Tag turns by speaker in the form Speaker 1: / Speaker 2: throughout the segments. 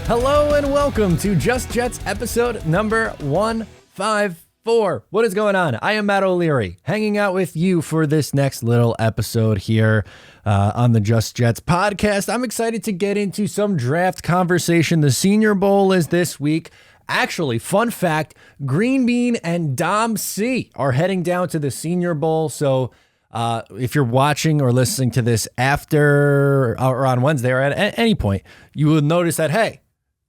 Speaker 1: Hello and welcome to Just Jets episode number 154. What is going on? I am Matt O'Leary, hanging out with you for this next little episode here on the Just Jets podcast. I'm excited to get into some draft conversation. The Senior Bowl is this week. Actually, fun fact, Green Bean and Dom C are heading down to the Senior Bowl. So if you're watching or listening to this after or on Wednesday or at any point, you will notice that, hey,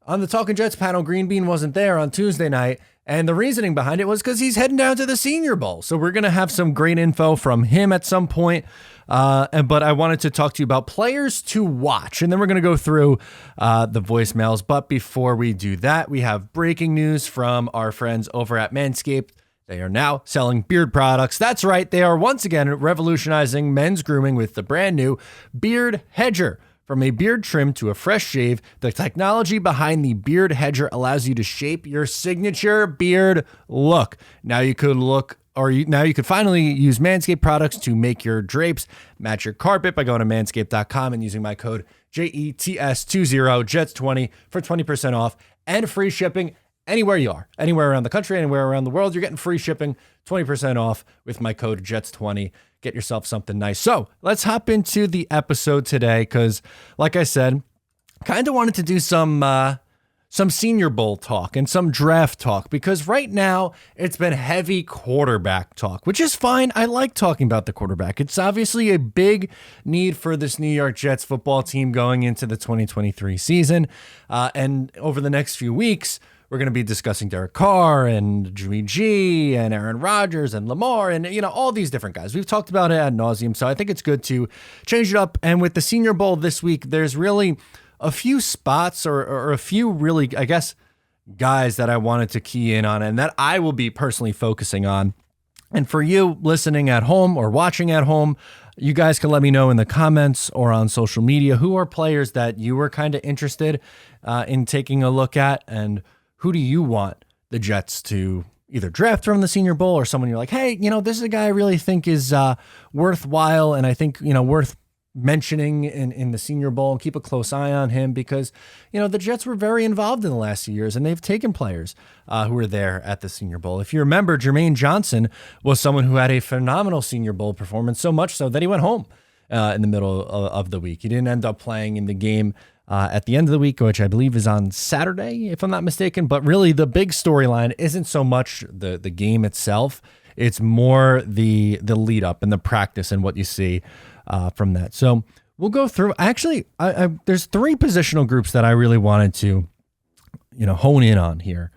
Speaker 1: on the Talking Jets panel, Green Bean wasn't there on Tuesday night, and the reasoning behind it was because he's heading down to the Senior Bowl. So we're going to have some great info from him at some point, but I wanted to talk to you about players to watch, and then we're going to go through the voicemails. But before we do that, we have breaking news from our friends over at Manscaped. They are now selling beard products. That's right, they are once again revolutionizing men's grooming with the brand new Beard Hedger. From a beard trim to a fresh shave, the technology behind the Beard Hedger allows you to shape your signature beard look. Now you could finally use Manscaped products to make your drapes match your carpet by going to manscaped.com and using my code JETS20 Jets20 for 20% off and free shipping anywhere you are, anywhere around the country, anywhere around the world. You're getting free shipping, 20% off with my code JETS20. Get yourself something nice. So let's hop into the episode today because, like I said, kind of wanted to do some Senior Bowl talk and some draft talk because right now it's been heavy quarterback talk, which is fine. I like talking about the quarterback. It's obviously a big need for this New York Jets football team going into the 2023 season. And over the next few weeks, we're going to be discussing Derek Carr and Jimmy G and Aaron Rodgers and Lamar and, all these different guys. We've talked about it ad nauseum, so I think it's good to change it up. And with the Senior Bowl this week, there's really a few spots or a few really, I guess, guys that I wanted to key in on and that I will be personally focusing on. And for you listening at home or watching at home, you guys can let me know in the comments or on social media who are players that you were kind of interested in taking a look at, and who do you want the Jets to either draft from the Senior Bowl, or someone you're like, hey, this is a guy I really think is worthwhile, and I think, worth mentioning in the Senior Bowl, and keep a close eye on him because, the Jets were very involved in the last few years, and they've taken players who were there at the Senior Bowl. If you remember, Jermaine Johnson was someone who had a phenomenal Senior Bowl performance, so much so that he went home in the middle of the week. He didn't end up playing in the game at the end of the week, which I believe is on Saturday, if I'm not mistaken. But really, the big storyline isn't so much the game itself. It's more the lead up and the practice and what you see from that. So we'll go through. Actually, there's three positional groups that I really wanted to, hone in on here.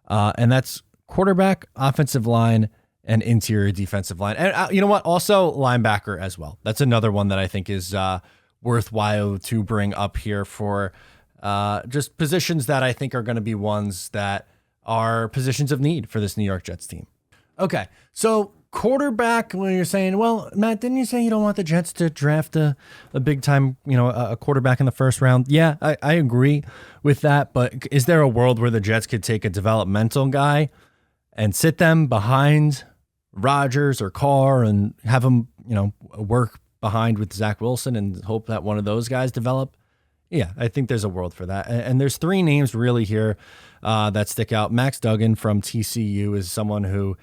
Speaker 1: And that's quarterback, offensive line, and interior defensive line. And you know what? Also linebacker as well. That's another one that I think is worthwhile to bring up here for just positions that I think are going to be ones that are positions of need for this New York Jets team. Okay, so quarterback, when you're saying, well, Matt, didn't you say you don't want the Jets to draft a big time, a quarterback in the first round? Yeah, I agree with that, but is there a world where the Jets could take a developmental guy and sit them behind Rodgers or Carr and have them, work behind with Zach Wilson and hope that one of those guys develop? Yeah, I think there's a world for that. And there's three names really here that stick out. Max Duggan from TCU is someone who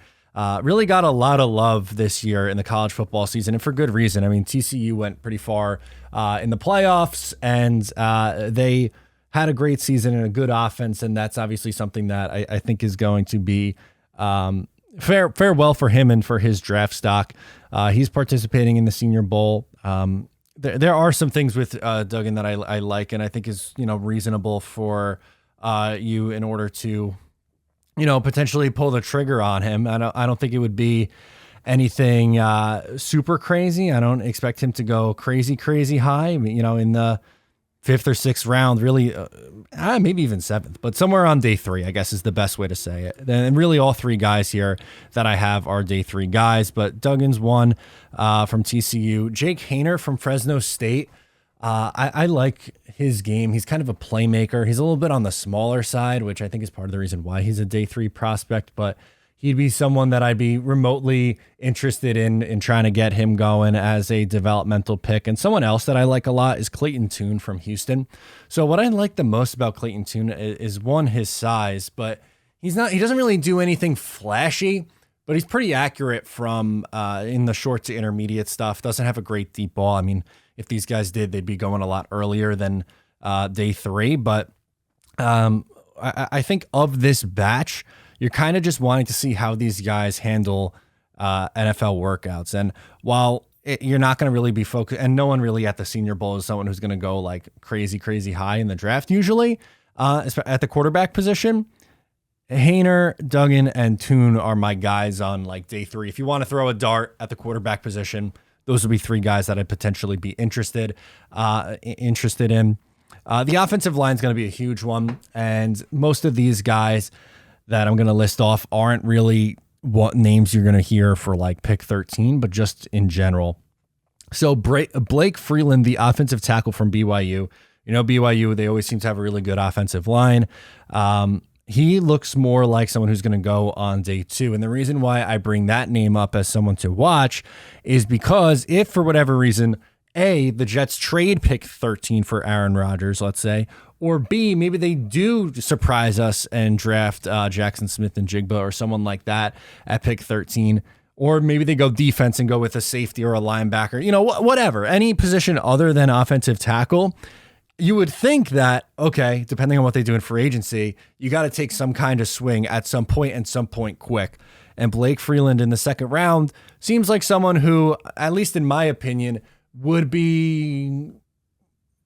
Speaker 1: really got a lot of love this year in the college football season, and for good reason. I mean, TCU went pretty far in the playoffs, and they had a great season and a good offense, and that's obviously something that I think is going to be farewell for him and for his draft stock. He's participating in the Senior Bowl. There are some things with Duggan that I like, and I think is reasonable for you in order to potentially pull the trigger on him. I don't think it would be anything super crazy. I don't expect him to go crazy high. I mean, in the 5th or 6th round, really, maybe even 7th, but somewhere on day 3, I guess is the best way to say it. And really all 3 guys here that I have are day 3 guys, but Duggan's one from TCU. Jake Haener from Fresno State. I like his game. He's kind of a playmaker. He's a little bit on the smaller side, which I think is part of the reason why he's a day 3 prospect, but he'd be someone that I'd be remotely interested in trying to get him going as a developmental pick. And someone else that I like a lot is Clayton Tune from Houston. So what I like the most about Clayton Tune is one, his size, but he doesn't really do anything flashy, but he's pretty accurate from in the short to intermediate stuff. Doesn't have a great deep ball. I mean, if these guys did, they'd be going a lot earlier than day 3. But I think of this batch, you're kind of just wanting to see how these guys handle NFL workouts. And while you're not going to really be focused, and no one really at the Senior Bowl is someone who's going to go like crazy high in the draft usually at the quarterback position. Haener, Duggan, and Tune are my guys on like day 3. If you want to throw a dart at the quarterback position, those would be 3 guys that I'd potentially be interested in. The offensive line is going to be a huge one, and most of these guys that I'm going to list off aren't really what names you're going to hear for like pick 13, but just in general. So Blake Freeland, the offensive tackle from BYU. You know, BYU, they always seem to have a really good offensive line. He looks more like someone who's going to go on day 2. And the reason why I bring that name up as someone to watch is because if for whatever reason, A, the Jets trade pick 13 for Aaron Rodgers, let's say, or B, maybe they do surprise us and draft Jackson Smith and Jigba or someone like that at pick 13, or maybe they go defense and go with a safety or a linebacker, you know, whatever, any position other than offensive tackle. You would think that, okay, depending on what they do in free agency, you got to take some kind of swing at some point and some point quick. And Blake Freeland in the second round seems like someone who, at least in my opinion, would be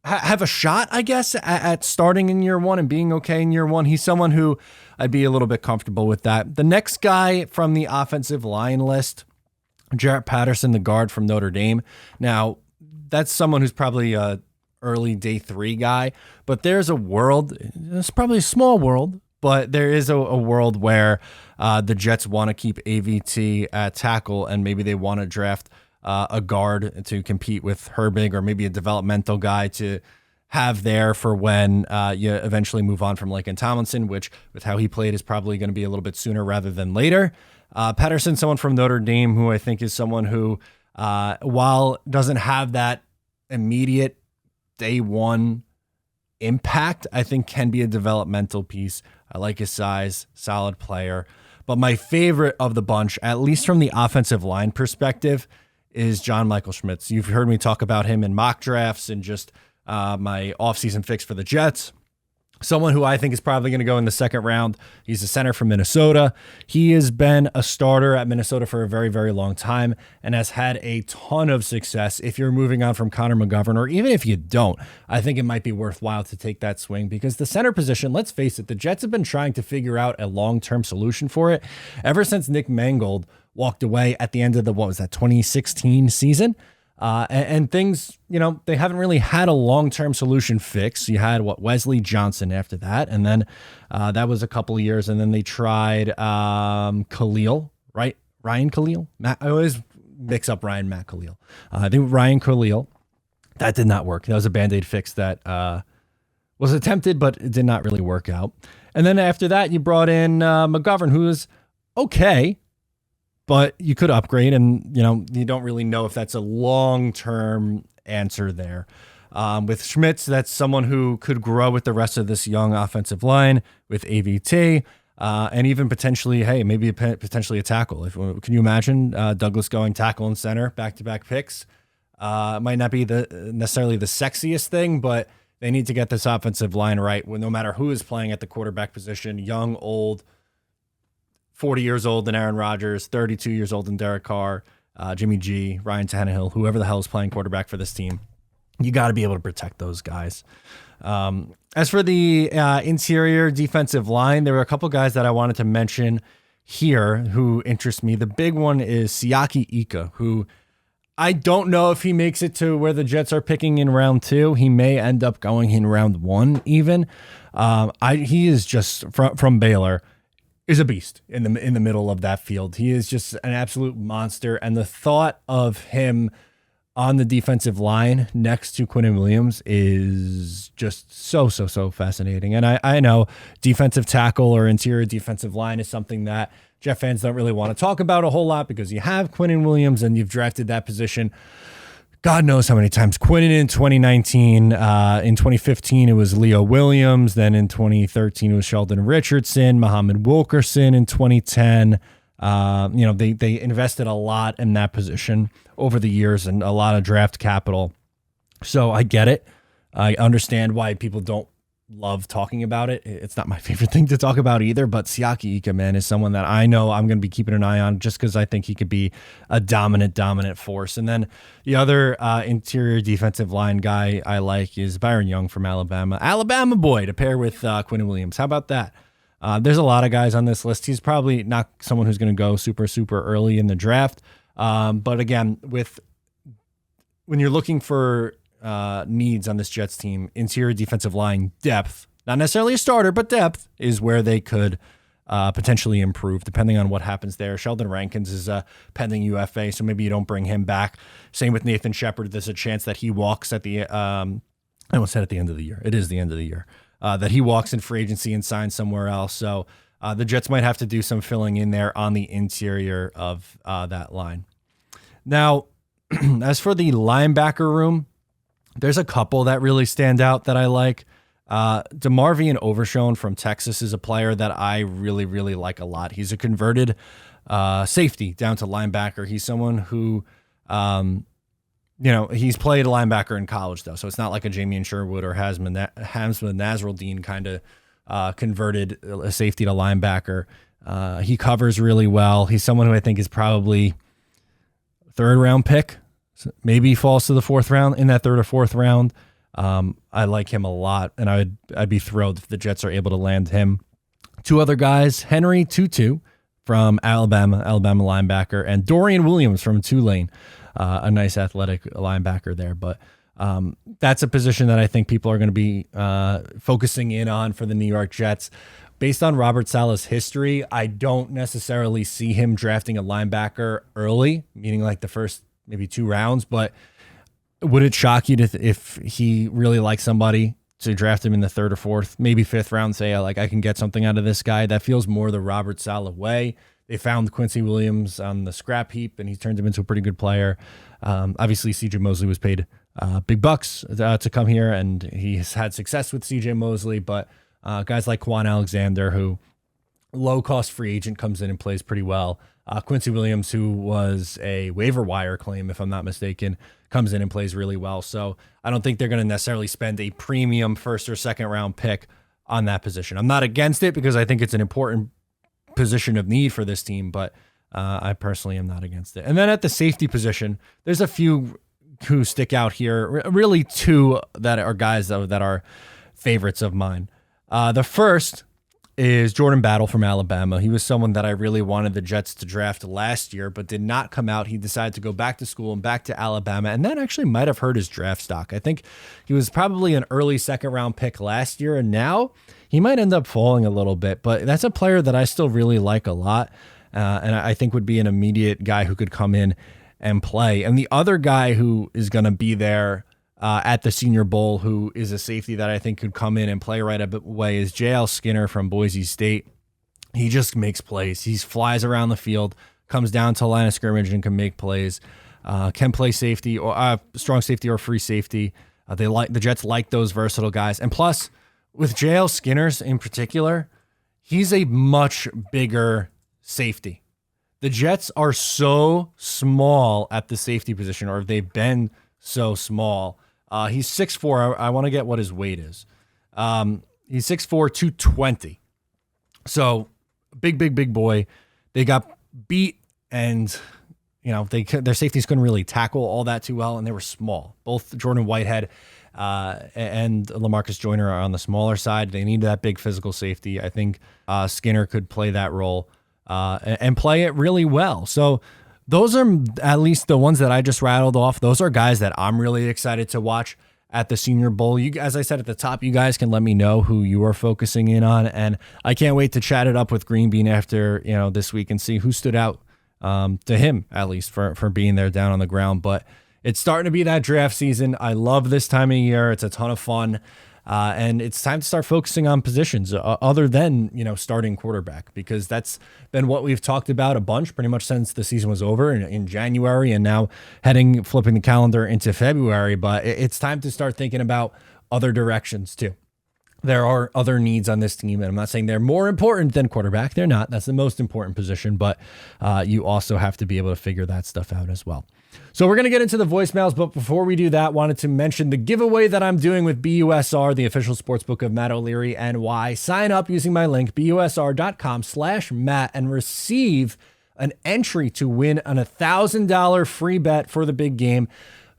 Speaker 1: have a shot, I guess, at starting in year 1 and being okay in year 1. He's someone who I'd be a little bit comfortable with that. The next guy from the offensive line list, Jarrett Patterson, the guard from Notre Dame. Now, that's someone who's probably a early day 3 guy, but there's a world, it's probably a small world, but there is a world where the Jets want to keep AVT at tackle, and maybe they want to draft a guard to compete with Herbig, or maybe a developmental guy to have there for when you eventually move on from Laken Tomlinson, which with how he played is probably going to be a little bit sooner rather than later. Patterson, someone from Notre Dame who I think is someone who, while doesn't have that immediate day 1 impact, I think can be a developmental piece. I like his size, solid player. But my favorite of the bunch, at least from the offensive line perspective, is John Michael Schmitz. You've heard me talk about him in mock drafts and just my offseason fix for the Jets. Someone who I think is probably going to go in the second round. He's a center from Minnesota. He has been a starter at Minnesota for a very, very long time and has had a ton of success. If you're moving on from Connor McGovern, or even if you don't, I think it might be worthwhile to take that swing, because the center position, let's face it, the Jets have been trying to figure out a long-term solution for it ever since Nick Mangold walked away at the end of the, 2016 season. And things, they haven't really had a long-term solution fix. You had Wesley Johnson after that. And then that was a couple of years. And then they tried Khalil, right? Ryan Khalil? I always mix up Matt Khalil. I think Ryan Khalil. That did not work. That was a Band-Aid fix that was attempted, but it did not really work out. And then after that, you brought in McGovern, who is okay, but you could upgrade, and you don't really know if that's a long-term answer there. With Schmitz, that's someone who could grow with the rest of this young offensive line with AVT, and even potentially, potentially a tackle. Can you imagine Douglas going tackle and center, back-to-back picks? It might not be necessarily the sexiest thing, but they need to get this offensive line right. No matter who is playing at the quarterback position, young, old, 40 years old in Aaron Rodgers, 32 years old in Derek Carr, Jimmy G, Ryan Tannehill, whoever the hell is playing quarterback for this team. You got to be able to protect those guys. As for the interior defensive line, there were a couple guys that I wanted to mention here who interest me. The big one is Siaki Ika, who I don't know if he makes it to where the Jets are picking in round 2. He may end up going in round 1 even. He is just from Baylor. Is a beast in the middle of that field. He is just an absolute monster, and the thought of him on the defensive line next to Quinnen Williams is just so fascinating. And I know defensive tackle or interior defensive line is something that Jet fans don't really want to talk about a whole lot because you have Quinnen Williams and you've drafted that position God knows how many times. Quinnen in 2019, in 2015 it was Leo Williams, then in 2013 it was Sheldon Richardson, Muhammad Wilkerson in 2010. They invested a lot in that position over the years and a lot of draft capital. So I get it. I understand why people don't love talking about it. It's not my favorite thing to talk about either, but Siaki Ika, man, is someone that I know I'm going to be keeping an eye on just because I think he could be a dominant force. And then the other interior defensive line guy I like is Byron Young from Alabama. Alabama boy to pair with Quinnen Williams. How about that? There's a lot of guys on this list. He's probably not someone who's going to go super early in the draft. But again, when you're looking for needs on this Jets team, interior defensive line depth, not necessarily a starter, but depth is where they could potentially improve depending on what happens there. Sheldon Rankins is a pending UFA, so maybe you don't bring him back. Same with Nathan Shepard. There's a chance that he walks at the, I almost said at the end of the year. It is the end of the year. That he walks in free agency and signs somewhere else. So the Jets might have to do some filling in there on the interior of that line. Now, as for the linebacker room, there's a couple that really stand out that I like. DeMarvion Overshown from Texas is a player that I really like a lot. He's a converted safety down to linebacker. He's someone who, he's played linebacker in college, though, so it's not like a Jamian Sherwood or Hamza Nasruddin kind of converted a safety to linebacker. He covers really well. He's someone who I think is probably third-round pick. Maybe he falls to the fourth round, in that third or fourth round. I like him a lot, and I'd be thrilled if the Jets are able to land him. Two other guys, Henry Tutu from Alabama linebacker, and Dorian Williams from Tulane, a nice athletic linebacker there. But that's a position that I think people are going to be focusing in on for the New York Jets. Based on Robert Saleh's history, I don't necessarily see him drafting a linebacker early, meaning like the first maybe 2 rounds, but would it shock you if he really likes somebody to draft him in the 3rd or 4th, maybe 5th round, say like I can get something out of this guy? That feels more the Robert Saleh way. They found Quincy Williams on the scrap heap and he turned him into a pretty good player. Obviously CJ Mosley was paid big bucks to come here and he's had success with CJ Mosley, but guys like Quan Alexander, who low cost free agent, comes in and plays pretty well. Quincy Williams, who was a waiver wire claim, if I'm not mistaken, comes in and plays really well. So I don't think they're going to necessarily spend a premium 1st or 2nd round pick on that position. I'm not against it because I think it's an important position of need for this team, but I personally am not against it. And then at the safety position, there's a few who stick out here. Really 2 that are guys that are favorites of mine. The first is Jordan Battle from Alabama. He was someone that I really wanted the Jets to draft last year, but did not come out. He decided to go back to school and back to Alabama, and that actually might have hurt his draft stock. I think he was probably an early 2nd round pick last year, and now he might end up falling a little bit, but that's a player that I still really like a lot, and I think would be an immediate guy who could come in and play. And the other guy who is going to be there at the Senior Bowl, who is a safety that I think could come in and play right away, is J.L. Skinner from Boise State. He just makes plays. He flies around the field, comes down to the line of scrimmage and can make plays. Can play safety or strong safety or free safety. The Jets like those versatile guys. And plus, with J.L. Skinner's in particular, he's a much bigger safety. The Jets are so small at the safety position, or they've been so small. He's 6'4". I want to get what his weight is. He's 6'4", 220. So big boy. They got beat, and their safeties couldn't really tackle all that too well, and they were small. Both Jordan Whitehead and LaMarcus Joyner are on the smaller side. They need that big physical safety. I think Skinner could play that role and play it really well. So those are at least the ones that I just rattled off. Those are guys that I'm really excited to watch at the Senior Bowl. As I said at the top, you guys can let me know who you are focusing in on, and I can't wait to chat it up with Green Bean after this week and see who stood out to him, at least for being there down on the ground. But It's starting to be that draft season. I love this time of year. It's a ton of fun. And it's time to start focusing on positions other than, starting quarterback, because that's been what we've talked about a bunch pretty much since the season was over in January, and now flipping the calendar into February. But it's time to start thinking about other directions too. There are other needs on this team, and I'm not saying they're more important than quarterback. They're not. That's the most important position, but you also have to be able to figure that stuff out as well. So we're going to get into the voicemails, but before we do that, wanted to mention the giveaway that I'm doing with BUSR, the official sportsbook of Matt O'Leary NY. Sign up using my link, busr.com/Matt, and receive an entry to win an $1,000 free bet for the big game.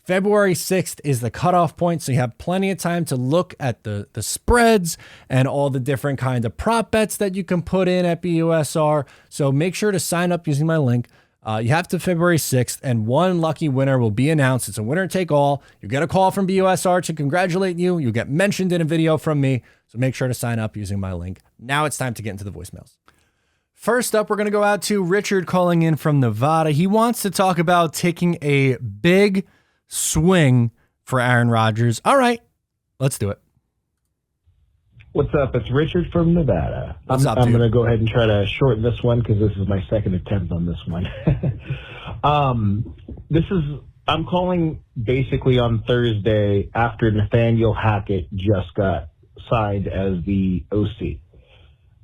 Speaker 1: February 6th is the cutoff point, so you have plenty of time to look at the spreads and all the different kind of prop bets that you can put in at BUSR. So make sure to sign up using my link. You have to February 6th, and one lucky winner will be announced. It's a winner take all. You get a call from BUSR to congratulate you. You get mentioned in a video from me. So make sure to sign up using my link. Now it's time to get into the voicemails. First up, we're going to go out to Richard calling in from Nevada. He wants to talk about taking a big swing for Aaron Rodgers. All right, let's do it.
Speaker 2: What's up? It's Richard from Nevada. I'm going to go ahead and try to shorten this one because this is my second attempt on this one. I'm calling basically on Thursday after Nathaniel Hackett just got signed as the OC.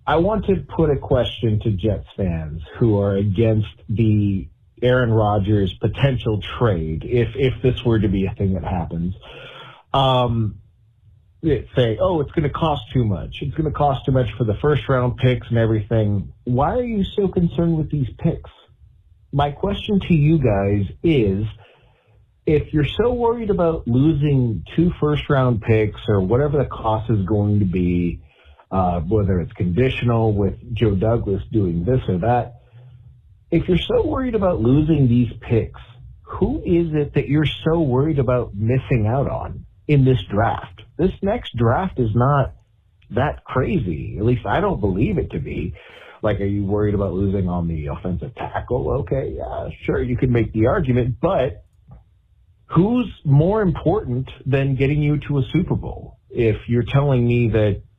Speaker 2: I want to put a question to Jets fans who are against the Aaron Rodgers potential trade, if this were to be a thing that happens. Say, it's going to cost too much. It's going to cost too much for the first round picks and everything. Why are you so concerned with these picks? My question to you guys is, if you're so worried about losing 2 first round picks or whatever the cost is going to be, whether it's conditional with Joe Douglas doing this or that, if you're so worried about losing these picks, who is it that you're so worried about missing out on in this draft? This next draft is not that crazy. At least I don't believe it to be. Like, are you worried about losing on the offensive tackle? Okay, yeah, sure, you could make the argument, but who's more important than getting you to a Super Bowl? If you're telling me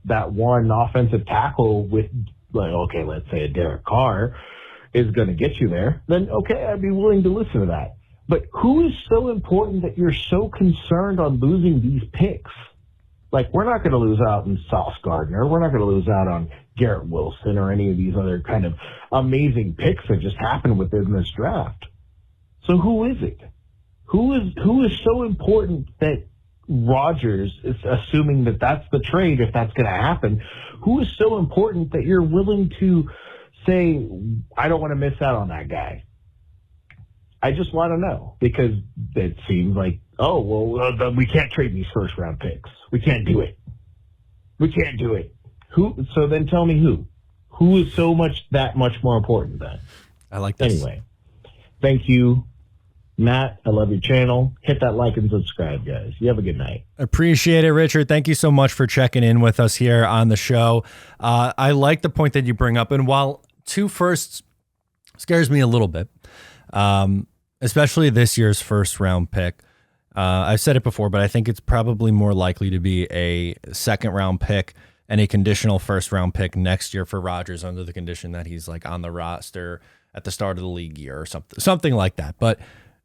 Speaker 2: that one offensive tackle with, let's say a Derek Carr is going to get you there, then okay, I'd be willing to listen to that. But who is so important that you're so concerned on losing these picks? Like, we're not going to lose out on Sauce Gardner. We're not going to lose out on Garrett Wilson or any of these other kind of amazing picks that just happened within this draft. So who is it? Who is so important that Rodgers is assuming that that's the trade if that's going to happen? Who is so important that you're willing to say, I don't want to miss out on that guy? I just want to know, because it seems like, we can't trade these first round picks. We can't do it. We can't do it. So then tell me who is that much more important then?
Speaker 1: I like this.
Speaker 2: Anyway, thank you, Matt. I love your channel. Hit that like and subscribe, guys. You have a good night.
Speaker 1: Appreciate it, Richard. Thank you so much for checking in with us here on the show. I like the point that you bring up. And while 2 firsts scares me a little bit, especially this year's first round pick. I've said it before, but I think it's probably more likely to be a second round pick and a conditional first round pick next year for Rodgers, under the condition that he's like on the roster at the start of the league year or something like that. But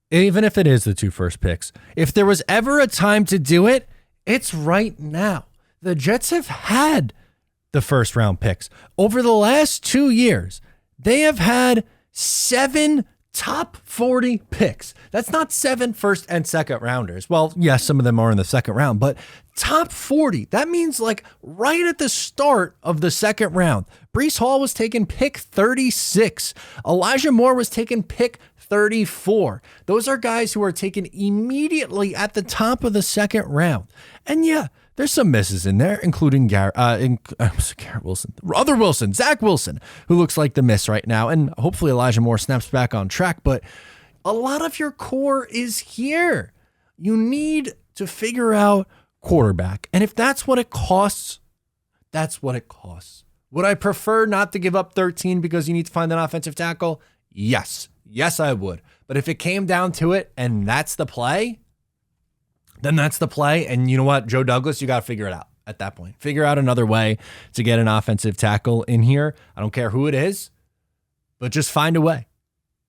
Speaker 1: even if it is the 2 first picks, if there was ever a time to do it, it's right now. The Jets have had the first round picks over the last 2 years. They have had 7 top 40 picks. That's not 7 first and second rounders. Well, yes, some of them are in the second round, but top 40. That means like right at the start of the second round. Breece Hall was taken pick 36. Elijah Moore was taken pick 34. Those are guys who are taken immediately at the top of the second round. And yeah, there's some misses in there, including Garrett Wilson, Zach Wilson, who looks like the miss right now. And hopefully Elijah Moore snaps back on track. But a lot of your core is here. You need to figure out quarterback. And if that's what it costs, that's what it costs. Would I prefer not to give up 13 because you need to find an offensive tackle? Yes. Yes, I would. But if it came down to it and that's the play, then that's the play. And you know what, Joe Douglas, you got to figure it out at that point. Figure out another way to get an offensive tackle in here. I don't care who it is, but just find a way.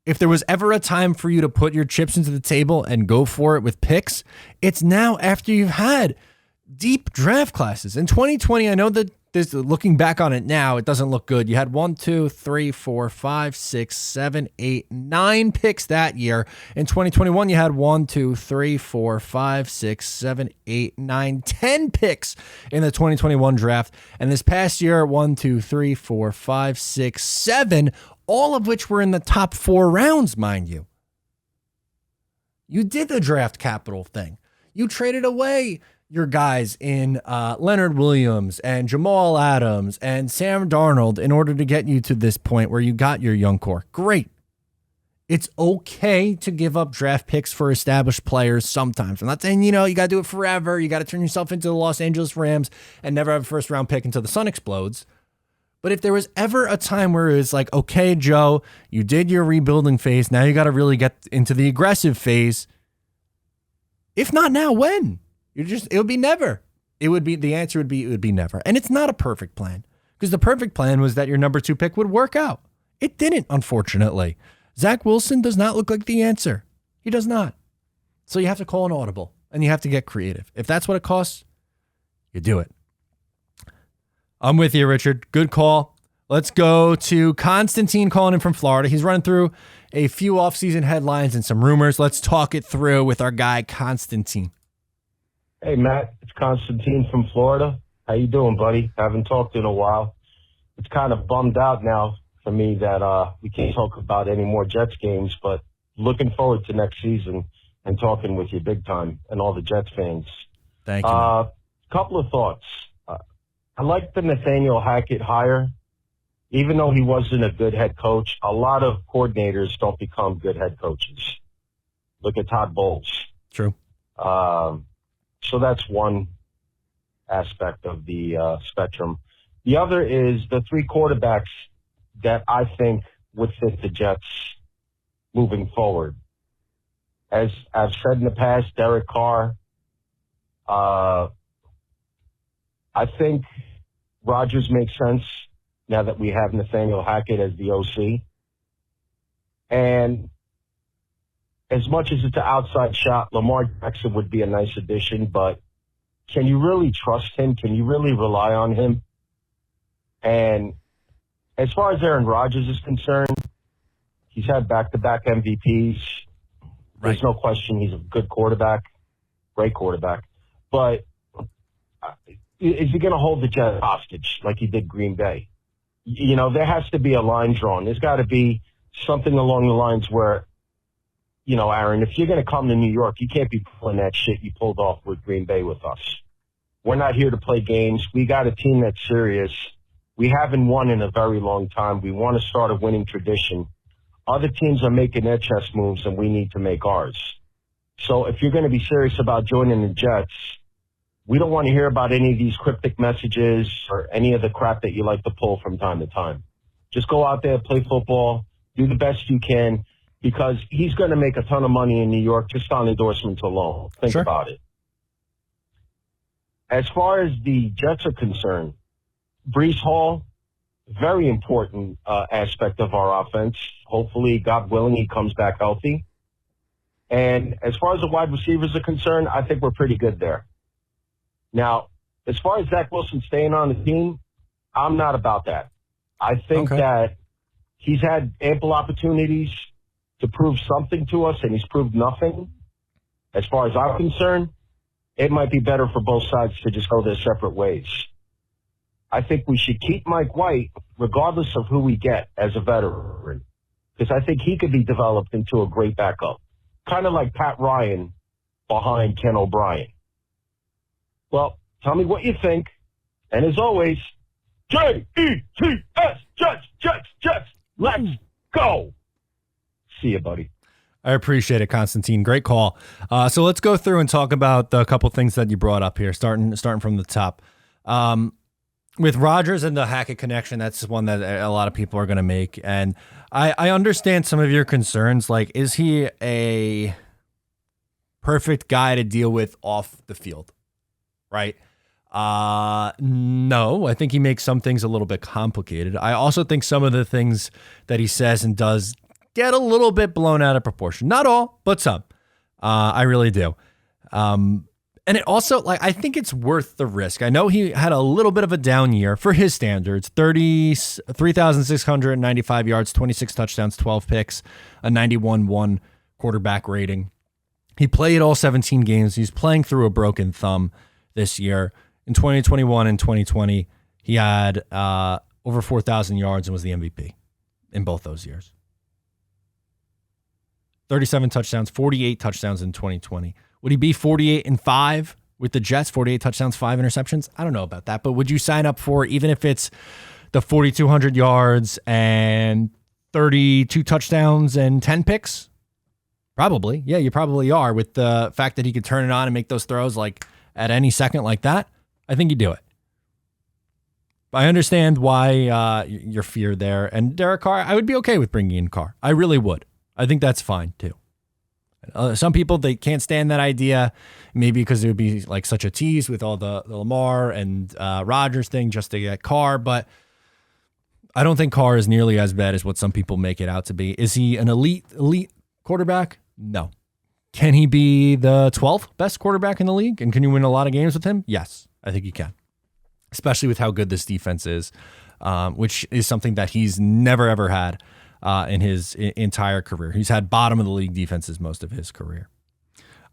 Speaker 1: If there was ever a time for you to put your chips into the table and go for it with picks, it's now after you've had deep draft classes. In 2020, I know that this, looking back on it now, it doesn't look good. You had 1, 2, 3, 4, 5, 6, 7, 8, 9 picks that year. In 2021, you had 1, 2, 3, 4, 5, 6, 7, 8, 9, 10 picks in the 2021 draft. And this past year, 1, 2, 3, 4, 5, 6, 7, all of which were in the top 4 rounds, mind you. You did the draft capital thing. You traded away your guys in Leonard Williams and Jamal Adams and Sam Darnold in order to get you to this point where you got your young core. Great. It's okay to give up draft picks for established players sometimes. I'm not saying, you got to do it forever. You got to turn yourself into the Los Angeles Rams and never have a first round pick until the sun explodes. But if there was ever a time where it was like, okay, Joe, you did your rebuilding phase. Now you got to really get into the aggressive phase. If not now, when? It would be never. The answer would be never. And it's not a perfect plan, because the perfect plan was that your number 2 pick would work out. It didn't, unfortunately. Zach Wilson does not look like the answer. He does not. So you have to call an audible and you have to get creative. If that's what it costs, you do it. I'm with you, Richard. Good call. Let's go to Constantine calling in from Florida. He's running through a few offseason headlines and some rumors. Let's talk it through with our guy, Constantine.
Speaker 3: Hey, Matt. It's Constantine from Florida. How you doing, buddy? Haven't talked in a while. It's kind of bummed out now for me that we can't talk about any more Jets games, but looking forward to next season and talking with you big time and all the Jets fans.
Speaker 1: Thank you.
Speaker 3: Couple of thoughts. I like the Nathaniel Hackett hire. Even though he wasn't a good head coach, a lot of coordinators don't become good head coaches. Look at Todd Bowles.
Speaker 1: True.
Speaker 3: So that's one aspect of the spectrum. The other is the 3 quarterbacks that I think would fit the Jets moving forward. As I've said in the past, Derek Carr. I think Rodgers makes sense now that we have Nathaniel Hackett as the OC. And as much as it's an outside shot, Lamar Jackson would be a nice addition, but can you really trust him? Can you really rely on him? And as far as Aaron Rodgers is concerned, he's had back-to-back MVPs. There's no question he's a good quarterback, great quarterback. But is he going to hold the Jets hostage like he did Green Bay? There has to be a line drawn. There's got to be something along the lines where, Aaron, if you're going to come to New York, you can't be pulling that shit you pulled off with Green Bay with us. We're not here to play games. We got a team that's serious. We haven't won in a very long time. We want to start a winning tradition. Other teams are making their chess moves, and we need to make ours. So if you're going to be serious about joining the Jets, we don't want to hear about any of these cryptic messages or any of the crap that you like to pull from time to time. Just go out there, play football, do the best you can, because he's going to make a ton of money in New York just on endorsements alone. Think about it. As far as the Jets are concerned, Breece Hall, very important aspect of our offense. Hopefully, God willing, he comes back healthy. And as far as the wide receivers are concerned, I think we're pretty good there. Now, as far as Zach Wilson staying on the team, I'm not about that. I think that he's had ample opportunities to prove something to us, and he's proved nothing. As far as I'm concerned, it might be better for both sides to just go their separate ways. I think we should keep Mike White, regardless of who we get as a veteran, because I think he could be developed into a great backup, kind of like Pat Ryan behind Ken O'Brien. Well, tell me what you think. And as always, Jets, Jets, let's go. See you, buddy.
Speaker 1: I appreciate it, Constantine. Great call. So let's go through and talk about the couple things that you brought up here, starting from the top. with Rodgers and the Hackett connection, that's one that a lot of people are going to make. And I understand some of your concerns. Like, is he a perfect guy to deal with off the field? Right? No, I think he makes some things a little bit complicated. I also think some of the things that he says and does get a little bit blown out of proportion. Not all, but some. I really do. And it also, like, I think it's worth the risk. I know he had a little bit of a down year for his standards, 3,695 yards, 26 touchdowns, 12 picks, a 91-1 quarterback rating. He played all 17 games. He's playing through a broken thumb this year. In 2021 and 2020, he had over 4,000 yards and was the MVP in both those years. 37 touchdowns, 48 touchdowns in 2020. Would he be 48-5 with the Jets? 48 touchdowns, 5 interceptions? I don't know about that, but would you sign up for, even if it's the 4,200 yards and 32 touchdowns and 10 picks? Probably. Yeah, you probably are, with the fact that he could turn it on and make those throws like at any second like that. I think you do it. But I understand why your fear there. And Derek Carr, I would be okay with bringing in Carr. I really would. I think that's fine too. Some people, they can't stand that idea, maybe because it would be like such a tease with all the Lamar and Rodgers thing just to get Carr. But I don't think Carr is nearly as bad as what some people make it out to be. Is he an elite quarterback? No. Can he be the 12th best quarterback in the league? And can you win a lot of games with him? Yes, I think you can, especially with how good this defense is, which is something that he's never, ever had in his entire career. He's had bottom of the league defenses most of his career.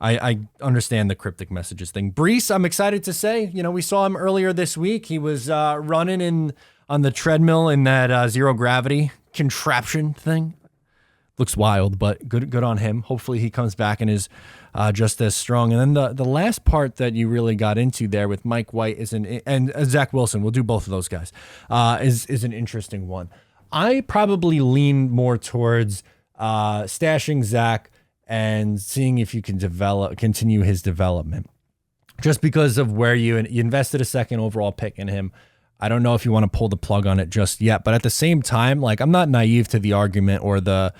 Speaker 1: I understand the cryptic messages thing. Brees, I'm excited to say, we saw him earlier this week. He was running on the treadmill in that zero gravity contraption thing. Looks wild, but good on him. Hopefully he comes back and is just as strong. And then the last part that you really got into there with Mike White and Zach Wilson, we'll do both of those guys, is an interesting one. I probably lean more towards stashing Zach and seeing if you can continue his development. Just because of where you invested a second overall pick in him. I don't know if you want to pull the plug on it just yet, but at the same time, like, I'm not naive to the argument or the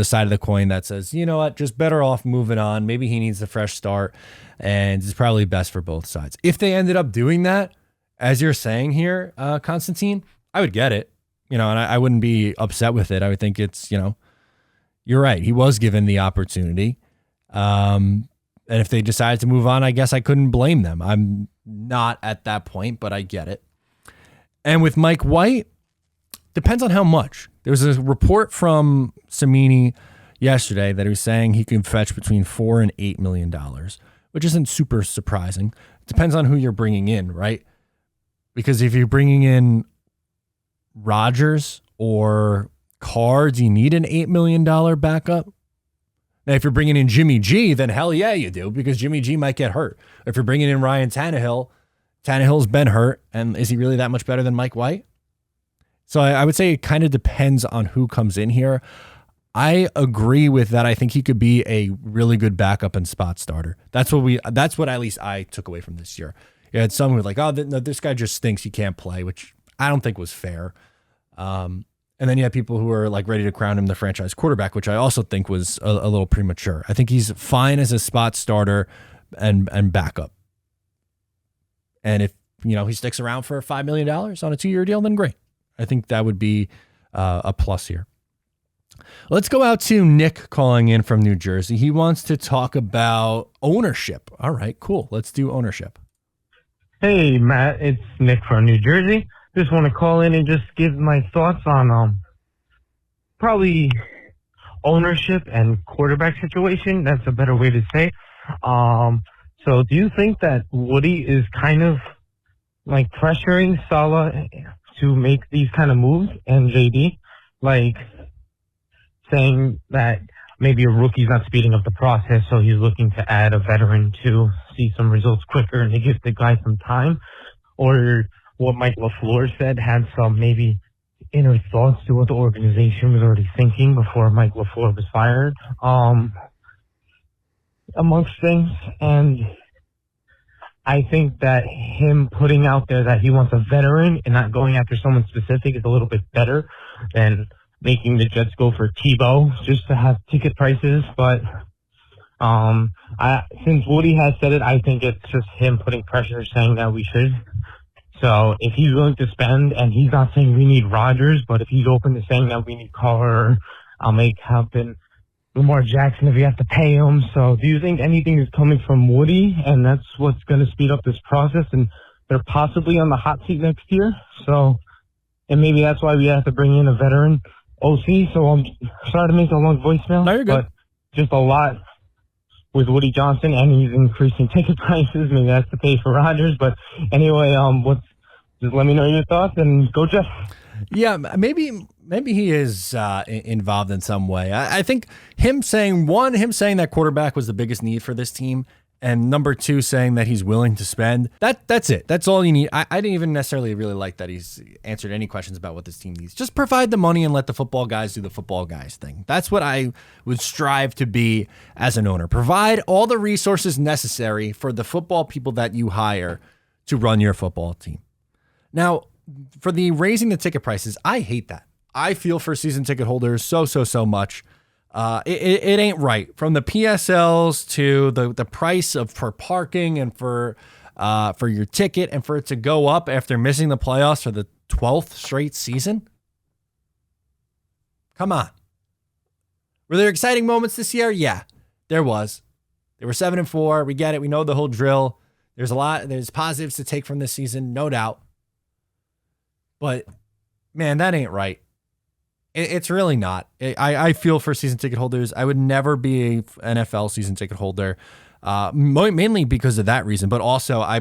Speaker 1: side of the coin that says, you know what, just better off moving on. Maybe he needs a fresh start, and it's probably best for both sides. If they ended up doing that, as you're saying here, Constantine, I would get it, and I wouldn't be upset with it. I would think it's, you're right. He was given the opportunity. And if they decided to move on, I guess I couldn't blame them. I'm not at that point, but I get it. And with Mike White, depends on how much. There was a report from Samini yesterday that he was saying he can fetch between $4 and $8 million, which isn't super surprising. It depends on who you're bringing in, right? Because if you're bringing in Rodgers or Carr, do you need an $8 million backup? Now, if you're bringing in Jimmy G, then hell yeah, you do, because Jimmy G might get hurt. If you're bringing in Ryan Tannehill's been hurt, and is he really that much better than Mike White? So I would say it kind of depends on who comes in here. I agree with that. I think he could be a really good backup and spot starter. That's what at least I took away from this year. You had some who were like, oh, this guy just stinks, he can't play, which I don't think was fair. And then you had people who were like ready to crown him the franchise quarterback, which I also think was a little premature. I think he's fine as a spot starter and backup. And if, he sticks around for $5 million on a 2-year deal, then great. I think that would be a plus here. Let's go out to Nick calling in from New Jersey. He wants to talk about ownership. All right, cool. Let's do ownership.
Speaker 4: Hey, Matt, it's Nick from New Jersey. Just want to call in and just give my thoughts on probably ownership and quarterback situation. That's a better way to say. So do you think that Woody is kind of like pressuring Saleh to make these kind of moves and JD? Like saying that maybe a rookie's not speeding up the process, so he's looking to add a veteran to see some results quicker and to give the guy some time? Or what Mike LaFleur said had some maybe inner thoughts to what the organization was already thinking before Mike LaFleur was fired, amongst things. And I think that him putting out there that he wants a veteran and not going after someone specific is a little bit better than making the Jets go for Tebow just to have ticket prices. But since Woody has said it, I think it's just him putting pressure, saying that we should. So if he's willing to spend, and he's not saying we need Rodgers, but if he's open to saying that we need Carr, I'll make happen Lamar Jackson if you have to pay him. So do you think anything is coming from Woody, and that's what's going to speed up this process, and they're possibly on the hot seat next year? So, and maybe that's why we have to bring in a veteran OC. So I'm sorry to make a long voicemail,
Speaker 1: No, you're good.
Speaker 4: but just a lot with Woody Johnson, and he's increasing ticket prices. Maybe that's to pay for Rodgers. But anyway, just let me know your thoughts, and go Jeff.
Speaker 1: Yeah, maybe he is involved in some way. I think him saying that quarterback was the biggest need for this team, and number two, saying that he's willing to spend. That's it. That's all you need. I didn't even necessarily really like that he's answered any questions about what this team needs. Just provide the money and let the football guys do the football guys thing. That's what I would strive to be as an owner. Provide all the resources necessary for the football people that you hire to run your football team. Now, for the raising the ticket prices, I hate that. I feel for season ticket holders so much. It ain't right. From the PSLs to the price for parking and for your ticket, and for it to go up after missing the playoffs for the 12th straight season. Come on. Were there exciting moments this year? Yeah, there was. They were 7-4. We get it. We know the whole drill. There's positives to take from this season, no doubt. But, man, that ain't right. It's really not. I feel for season ticket holders. I would never be an NFL season ticket holder, mainly because of that reason. But also, I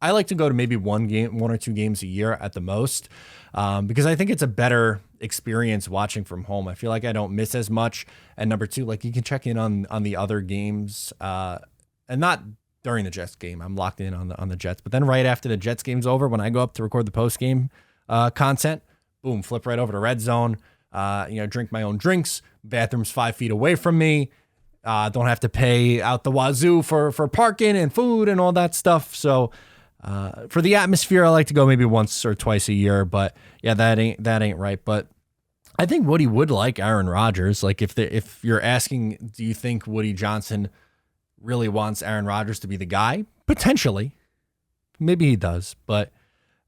Speaker 1: like to go to maybe one or two games a year at the most, because I think it's a better experience watching from home. I feel like I don't miss as much. And number two, like, you can check in on the other games, and not during the Jets game. I'm locked in on the Jets. But then right after the Jets game's over, when I go up to record the post game content, boom, flip right over to Red Zone. Drink my own drinks. Bathroom's 5 feet away from me. Don't have to pay out the wazoo for parking and food and all that stuff. So for the atmosphere, I like to go maybe once or twice a year. But yeah, that ain't right. But I think Woody would like Aaron Rodgers. Like, if you're asking, do you think Woody Johnson really wants Aaron Rodgers to be the guy? Potentially. Maybe he does. But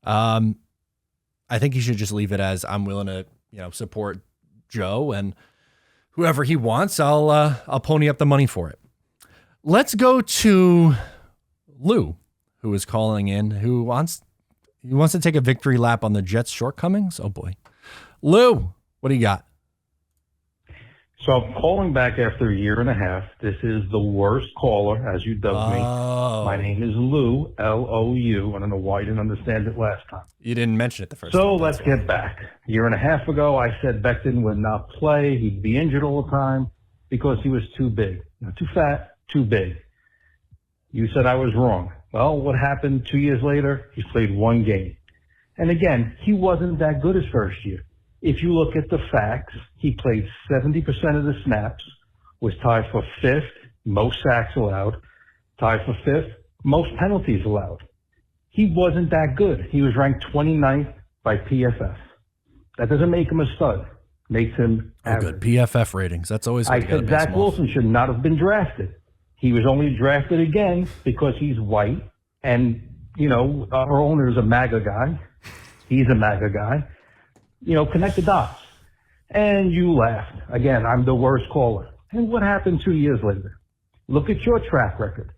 Speaker 1: I think he should just leave it as, I'm willing to, support Joe, and whoever he wants, I'll pony up the money for it. Let's go to Lou, who is calling in, who wants to take a victory lap on the Jets' shortcomings. Oh boy. Lou, what do you got?
Speaker 5: So I'm calling back after a year and a half. This is the worst caller, as you dubbed me. My name is Lou, L-O-U. I don't know why you didn't understand it last time.
Speaker 1: You didn't mention it the first time.
Speaker 5: So let's get back. A year and a half ago, I said Becton would not play. He'd be injured all the time because he was too big. Not too fat, too big. You said I was wrong. Well, what happened 2 years later? He played one game. And again, he wasn't that good his first year. If you look at the facts, he played 70% of the snaps, was tied for fifth, most sacks allowed, tied for fifth, most penalties allowed. He wasn't that good. He was ranked 29th by PFF. That doesn't make him a stud. Makes him average.
Speaker 1: Good. PFF ratings. That's always
Speaker 5: I said Zach Wilson should not have been drafted. He was only drafted again because he's white, and, our owner is a MAGA guy. He's a MAGA guy. Connect the dots. And you laughed. Again, I'm the worst caller. And what happened 2 years later? Look at your track record.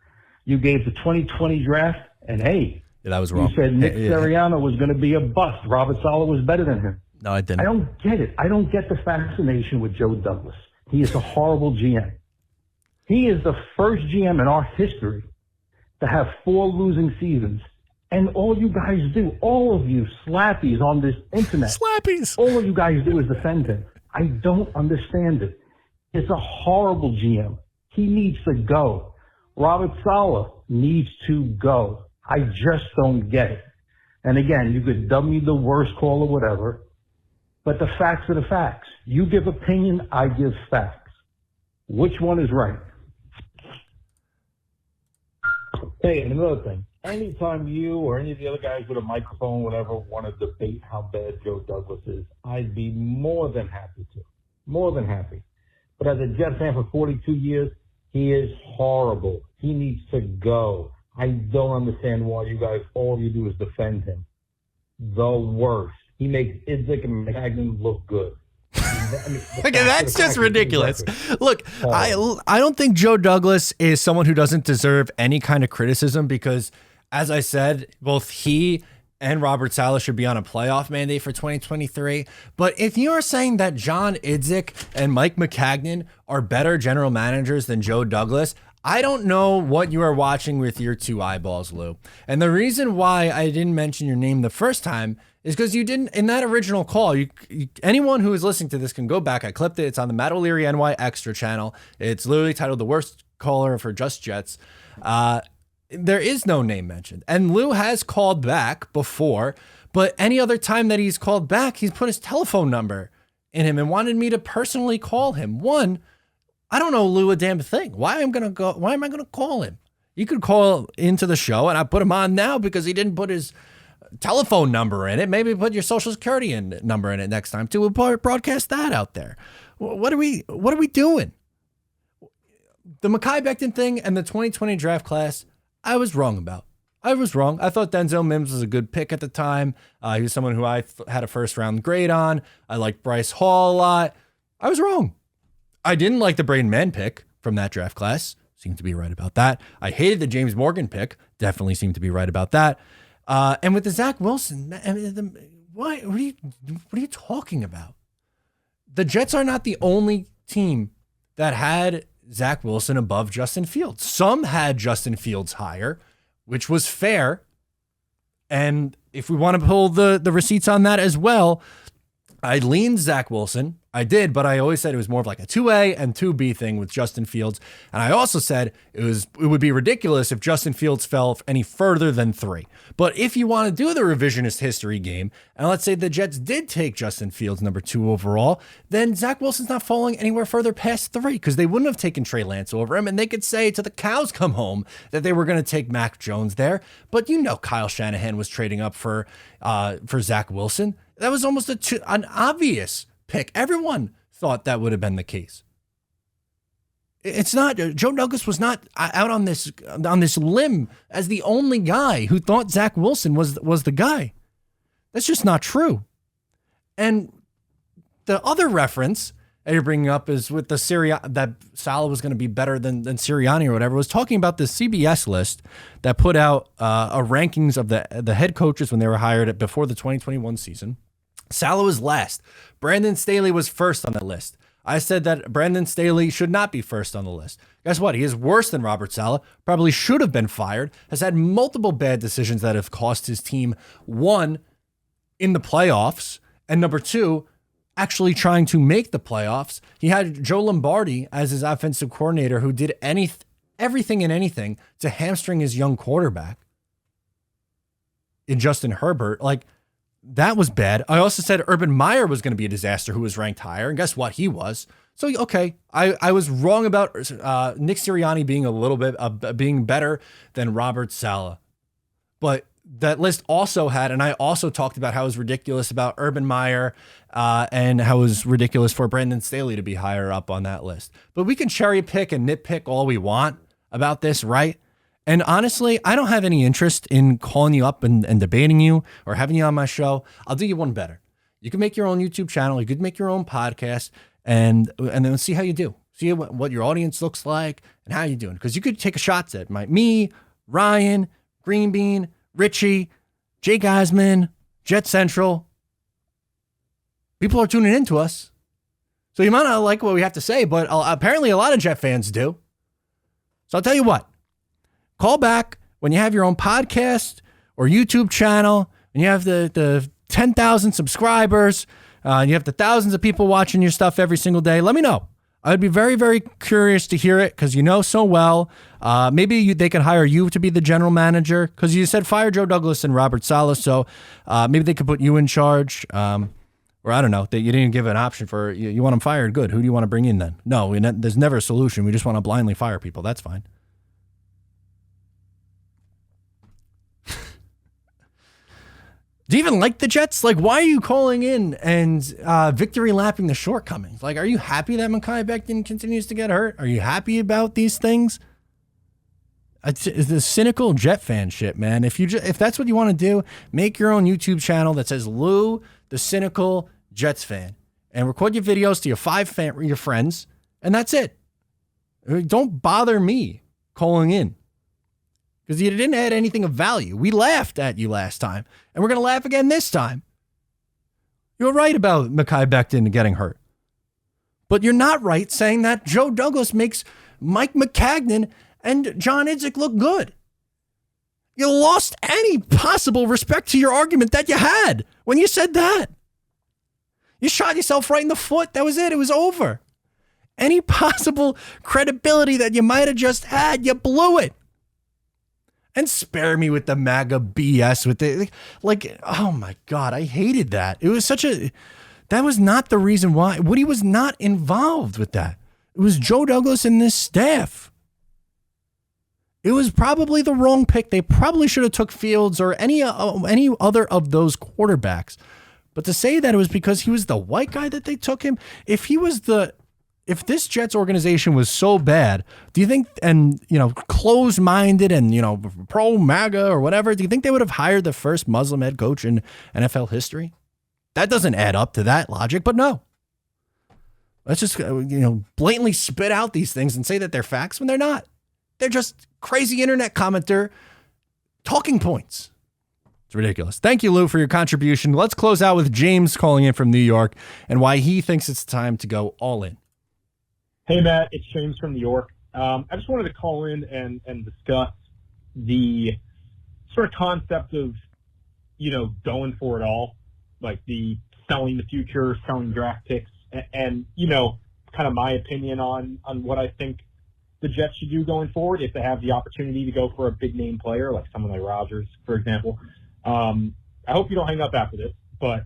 Speaker 5: You gave the 2020 draft, and hey,
Speaker 1: yeah, that was wrong.
Speaker 5: You said Nick Sirianni was going to be a bust. Robert Saleh was better than him.
Speaker 1: No, I didn't.
Speaker 5: I don't get it. I don't get the fascination with Joe Douglas. He is a horrible GM. He is the first GM in our history to have 4 losing seasons. And all you guys do, all of you slappies on this internet,
Speaker 1: slappies,
Speaker 5: all of you guys do is defend him. I don't understand it. It's a horrible GM. He needs to go. Robert Saleh needs to go. I just don't get it. And again, you could dub me the worst call or whatever, but the facts are the facts. You give opinion, I give facts. Which one is right?
Speaker 6: Hey, and another thing. Anytime you or any of the other guys with a microphone, whatever, want to debate how bad Joe Douglas is, I'd be more than happy to. More than happy. But as a Jet fan for 42 years, he is horrible. He needs to go. I don't understand why you guys, all you do is defend him. The worst. He makes Idzik and McCagnon look good.
Speaker 1: Okay, that's just ridiculous. Look, I don't think Joe Douglas is someone who doesn't deserve any kind of criticism because, as I said, both he and Robert Saleh should be on a playoff mandate for 2023. But if you are saying that John Idzik and Mike McCagnon are better general managers than Joe Douglas, I don't know what you are watching with your two eyeballs, Lou. And the reason why I didn't mention your name the first time is because you didn't, in that original call, anyone who is listening to this can go back. I clipped it. It's on the Matt O'Leary NY Extra channel. It's literally titled The Worst Caller for Just Jets. There is no name mentioned. And Lou has called back before, but any other time that he's called back, he's put his telephone number in him and wanted me to personally call him. One, I don't know Lou a damn thing. Why am I going to call him? You could call into the show, and I put him on now because he didn't put his telephone number in it. Maybe put your social security number in it next time too. We'll broadcast that out there. What are we doing? The Mekhi Becton thing and the 2020 draft class, I was wrong about. I was wrong. I thought Denzel Mims was a good pick at the time. He was someone who I had a first round grade on. I liked Bryce Hall a lot. I was wrong. I didn't like the Braden Mann pick from that draft class. Seemed to be right about that. I hated the James Morgan pick. Definitely seemed to be right about that. And with the Zach Wilson, what are you talking about? The Jets are not the only team that had Zach Wilson above Justin Fields. Some had Justin Fields higher, which was fair. And if we want to pull the receipts on that as well, I leaned Zach Wilson. I did, but I always said it was more of like a 2A and 2B thing with Justin Fields. And I also said it would be ridiculous if Justin Fields fell any further than 3. But if you want to do the revisionist history game, and let's say the Jets did take Justin Fields number 2 overall, then Zach Wilson's not falling anywhere further past 3 because they wouldn't have taken Trey Lance over him. And they could say to the cows come home that they were going to take Mac Jones there. But you know Kyle Shanahan was trading up for Zach Wilson. That was almost an obvious pick. Everyone thought that would have been the case. It's not. Joe Douglas was not out on this limb as the only guy who thought Zach Wilson was the guy. That's just not true. And the other reference that you're bringing up is with the that Saleh was going to be better than Sirianni or whatever, was talking about the CBS list that put out a rankings of the head coaches when they were hired before the 2021 season. Saleh was last. Brandon Staley was first on the list. I said that Brandon Staley should not be first on the list. Guess what? He is worse than Robert Saleh, probably should have been fired, has had multiple bad decisions that have cost his team, 1, in the playoffs, and number 2, actually trying to make the playoffs. He had Joe Lombardi as his offensive coordinator who did everything and anything to hamstring his young quarterback in Justin Herbert. That was bad. I also said Urban Meyer was going to be a disaster who was ranked higher. And guess what? He was. So, okay, I was wrong about Nick Sirianni being a little bit being better than Robert Saleh. But that list also had, and I also talked about how it was ridiculous about Urban Meyer and how it was ridiculous for Brandon Staley to be higher up on that list. But we can cherry pick and nitpick all we want about this, right? And honestly, I don't have any interest in calling you up and debating you or having you on my show. I'll do you one better. You can make your own YouTube channel. You could make your own podcast and then see how you do. See what your audience looks like and how you're doing. Because you could take a shots at me, Ryan, Green Bean, Richie, Jake Osman, Jet Central. People are tuning into us. So you might not like what we have to say, but apparently a lot of Jet fans do. So I'll tell you what. Call back when you have your own podcast or YouTube channel and you have the 10,000 subscribers and you have the thousands of people watching your stuff every single day. Let me know. I'd be very, very curious to hear it because you know so well. Maybe they can hire you to be the general manager because you said fire Joe Douglas and Robert Saleh. So maybe they could put you in charge. Or I don't know, that you didn't give an option for, you want them fired. Good. Who do you want to bring in then? No, there's never a solution. We just want to blindly fire people. That's fine. Do you even like the Jets? Like, why are you calling in and victory lapping the shortcomings? Like, are you happy that Mekhi Becton continues to get hurt? Are you happy about these things? It's the cynical Jet fan shit, man. If that's what you want to do, make your own YouTube channel that says Lou, the cynical Jets fan, and record your videos to your friends, and that's it. Don't bother me calling in because you didn't add anything of value. We laughed at you last time, and we're going to laugh again this time. You're right about Mekhi Becton getting hurt, but you're not right saying that Joe Douglas makes Mike McCagnon and John Idzik look good. You lost any possible respect to your argument that you had when you said that. You shot yourself right in the foot. That was it. It was over. Any possible credibility that you might have just had, you blew it. And spare me with the MAGA BS with the, like, oh my God, I hated that. It was that was not the reason why. Woody was not involved with that. It was Joe Douglas and this staff. It was probably the wrong pick. They probably should have took Fields or any other of those quarterbacks. But to say that it was because he was the white guy that they took him, if this Jets organization was so bad, do you think, and, closed-minded and, pro-MAGA or whatever, do you think they would have hired the first Muslim head coach in NFL history? That doesn't add up to that logic, but no. Let's just, blatantly spit out these things and say that they're facts when they're not. They're just crazy internet commenter talking points. It's ridiculous. Thank you, Lou, for your contribution. Let's close out with James calling in from New York and why he thinks it's time to go all in.
Speaker 7: Hey, Matt, it's James from New York. I just wanted to call in and discuss the sort of concept of, going for it all, like the selling the future, selling draft picks, and kind of my opinion on what I think the Jets should do going forward if they have the opportunity to go for a big name player, like someone like Rodgers, for example. I hope you don't hang up after this, but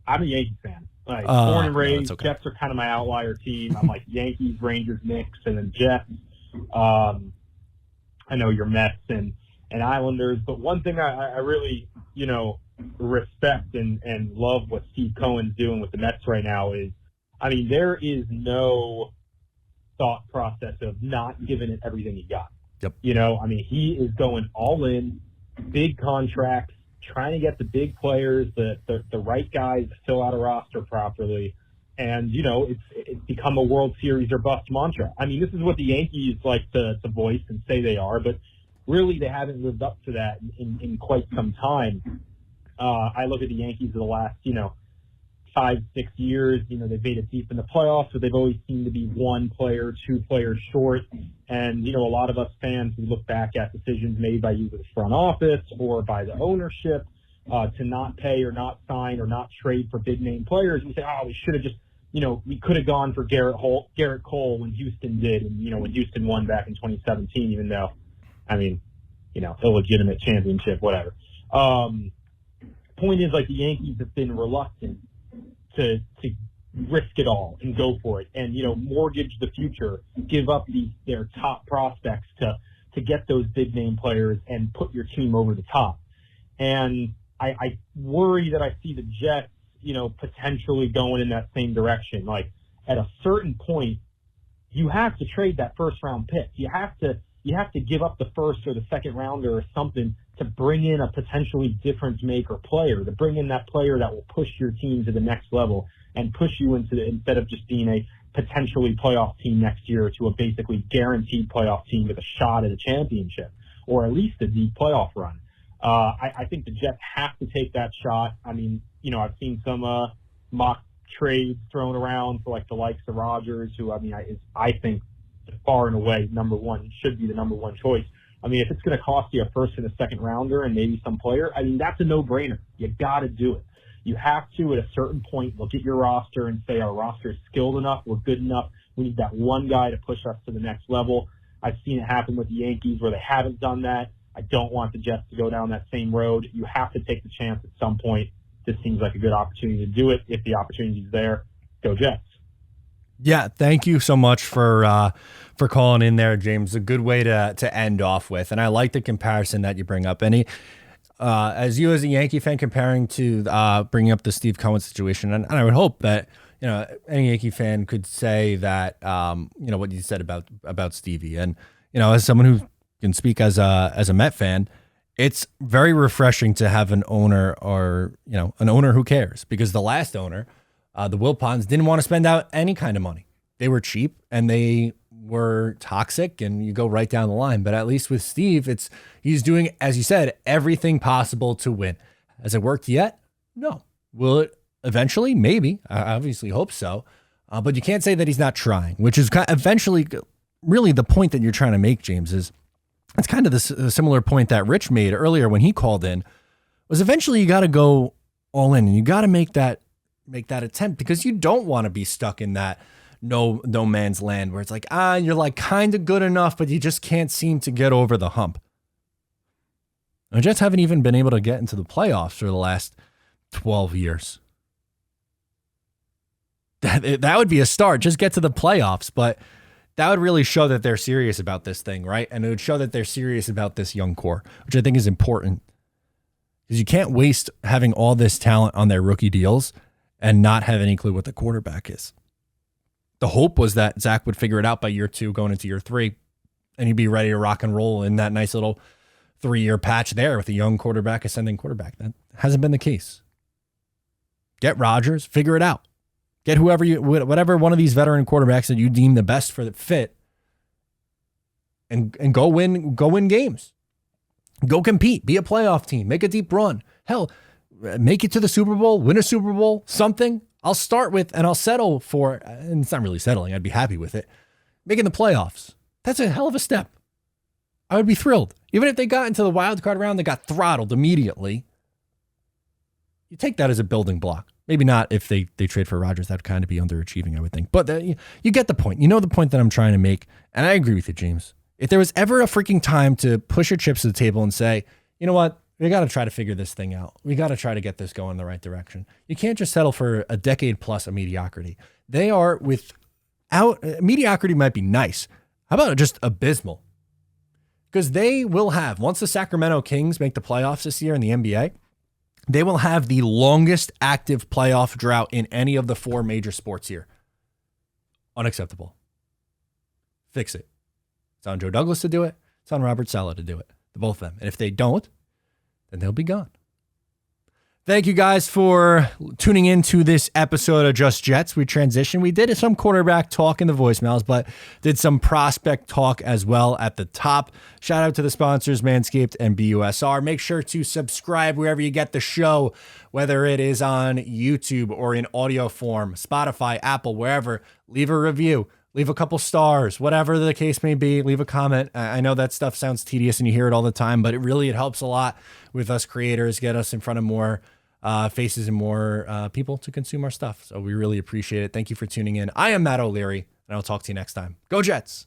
Speaker 7: I'm a Yankees fan. Like, born and raised, okay. Jets are kind of my outlier team. I'm like Yankees, Rangers, Knicks, and then Jets. I know you're Mets and Islanders, but one thing I really, respect and love what Steve Cohen's doing with the Mets right now is, there is no thought process of not giving it everything you got.
Speaker 1: Yep.
Speaker 7: He is going all in, big contracts, trying to get the big players, the right guys to fill out a roster properly. And, it's become a World Series or bust mantra. This is what the Yankees like to voice and say they are, but really they haven't lived up to that in quite some time. I look at the Yankees of the last, 5-6 years, they've made it deep in the playoffs, but they've always seemed to be one player, two players short. And, a lot of us fans, we look back at decisions made by either the front office or by the ownership to not pay or not sign or not trade for big name players. We say, we should have just, we could have gone for Garrett Cole when Houston did. And, when Houston won back in 2017, even though, illegitimate championship, whatever. Point is, like, the Yankees have been reluctant to risk it all and go for it and, mortgage the future, give up their top prospects to get those big name players and put your team over the top. And I worry that I see the Jets, potentially going in that same direction. Like, at a certain point, you have to trade that first round pick. You have to give up the first or the second rounder or something to bring in a potentially difference maker player, to bring in that player that will push your team to the next level and push you instead of just being a potentially playoff team next year to a basically guaranteed playoff team with a shot at a championship or at least a deep playoff run. I think the Jets have to take that shot. I've seen some mock trades thrown around for like the likes of Rodgers, who I think far and away should be the number one choice. If it's going to cost you a first and a second rounder and maybe some player, that's a no-brainer. You got to do it. You have to, at a certain point, look at your roster and say, our roster is skilled enough, we're good enough, we need that one guy to push us to the next level. I've seen it happen with the Yankees where they haven't done that. I don't want the Jets to go down that same road. You have to take the chance at some point. This seems like a good opportunity to do it. If the opportunity is there, go Jets.
Speaker 1: Yeah, thank you so much for calling in there, James. A good way to end off with. And I like the comparison that you bring up. as you as a Yankee fan comparing to bringing up the Steve Cohen situation, and I would hope that any Yankee fan could say that what you said about Stevie, and as someone who can speak as a Met fan, it's very refreshing to have an owner or an owner who cares, because the last owner, the Wilpons, didn't want to spend out any kind of money. They were cheap and they were toxic, and you go right down the line. But at least with Steve, he's doing, as you said, everything possible to win. Has it worked yet? No. Will it eventually? Maybe. I obviously hope so. But you can't say that he's not trying, which is eventually really the point that you're trying to make, James. Is it's kind of the similar point that Rich made earlier when he called in, was eventually you got to go all in and you got to make that attempt, because you don't want to be stuck in that no man's land where it's like, you're like kind of good enough, but you just can't seem to get over the hump. The Jets haven't even been able to get into the playoffs for the last 12 years. That would be a start. Just get to the playoffs, but that would really show that they're serious about this thing, right? And it would show that they're serious about this young core, which I think is important, because you can't waste having all this talent on their rookie deals and not have any clue what the quarterback is. The hope was that Zach would figure it out by year 2, going into year 3, and he'd be ready to rock and roll in that nice little 3-year patch there with a young quarterback, ascending quarterback. That hasn't been the case. Get Rodgers, figure it out. Get whatever one of these veteran quarterbacks that you deem the best for the fit, and go win games. Go compete, be a playoff team, make a deep run. Hell, make it to the Super Bowl, win a Super Bowl, something. I'll start with, and I'll settle for, and it's not really settling, I'd be happy with it, making the playoffs. That's a hell of a step. I would be thrilled. Even if they got into the wild card round, they got throttled immediately. You take that as a building block. Maybe not if they trade for Rodgers. That would kind of be underachieving, I would think. But you get the point. You know the point that I'm trying to make, and I agree with you, James. If there was ever a freaking time to push your chips to the table and say, you know what, we got to try to figure this thing out. We got to try to get this going in the right direction. You can't just settle for a decade plus of mediocrity. They are mediocrity might be nice. How about just abysmal? Because they will have, once the Sacramento Kings make the playoffs this year in the NBA, they will have the longest active playoff drought in any of the 4 major sports here. Unacceptable. Fix it. It's on Joe Douglas to do it. It's on Robert Saleh to do it. The both of them. And if they don't, then they'll be gone. Thank you guys for tuning in to this episode of Just Jets. We transitioned. We did some quarterback talk in the voicemails, but did some prospect talk as well at the top. Shout out to the sponsors, Manscaped and BUSR. Make sure to subscribe wherever you get the show, whether it is on YouTube or in audio form, Spotify, Apple, wherever. Leave a review. Leave a couple stars, whatever the case may be. Leave a comment. I know that stuff sounds tedious and you hear it all the time, but it helps a lot with us creators, get us in front of more faces and more people to consume our stuff. So we really appreciate it. Thank you for tuning in. I am Matt O'Leary, and I'll talk to you next time. Go Jets!